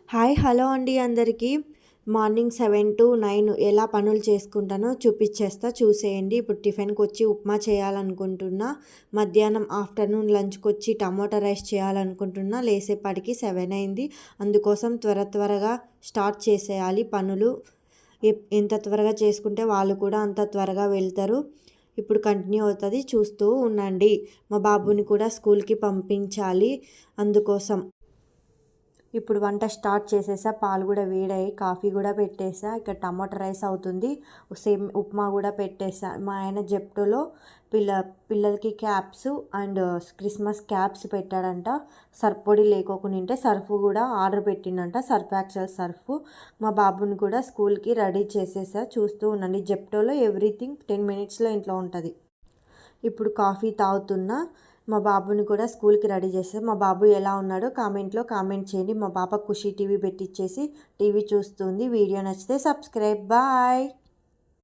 Hello అండి అందరికీ. Morning 7-9 ఎలా పనులు చేసుకుంటానో చూపిచ్చేస్తా, చూసేయండి. ఇప్పుడు టిఫిన్‌కొచ్చి ఉప్మా చేయాలనుకుంటున్నా. మధ్యాహ్నం ఆఫ్టర్‌నూన్ లంచ్‌కొచ్చి టమోటా రైస్ చేయాలనుకుంటున్నా. లేసేపాటికి 7 అయింది. అందుకోసం త్వరగా స్టార్ట్ చేసేయాలి పనులు. ఎంత త్వరగా చేసుకుంటే వాళ్ళు కూడా అంత త్వరగా వెళ్తారు. ఇప్పుడు కంటిన్యూ అవుతుంది, చూస్తూ ఉండండి. మా బాబుని కూడా స్కూల్‌కి పంపించాలి, అందుకోసం. ఇప్పుడు వంట స్టార్ట్ చేసేసా. పాలు కూడా వేడాయి, కాఫీ కూడా పెట్టేసా. ఇక్కడ టమాటా రైస్ అవుతుంది, సేమ్ ఉప్మా కూడా పెట్టేసా. మా ఆయన జెప్టోలో పిల్లలకి క్యాప్స్ అండ్ క్రిస్మస్ క్యాప్స్ పెట్టాడంట. సర్ఫ్ పొడి లేకోకుండా సర్ఫ్ కూడా ఆర్డర్ పెట్టిండంట, సర్ఫ్ యాక్సెల్ సర్ఫ్. మా బాబుని కూడా స్కూల్కి రెడీ చేసేసా, చూస్తూ ఉండండి. జెప్టోలో ఎవ్రీథింగ్ 10 మినిట్స్లో ఇంట్లో ఉంటుంది. ఇప్పుడు కాఫీ తాగుతున్నా. మా బాబుని కూడా స్కూల్కి రెడీ చేస్తే, మా బాబు ఎలా ఉన్నాడో కామెంట్లో కామెంట్ చేయండి. మా పాప ఖుషి టీవీ పెట్టించేసి టీవీ చూస్తుంది. వీడియో నచ్చితే సబ్స్క్రైబ్. బాయ్.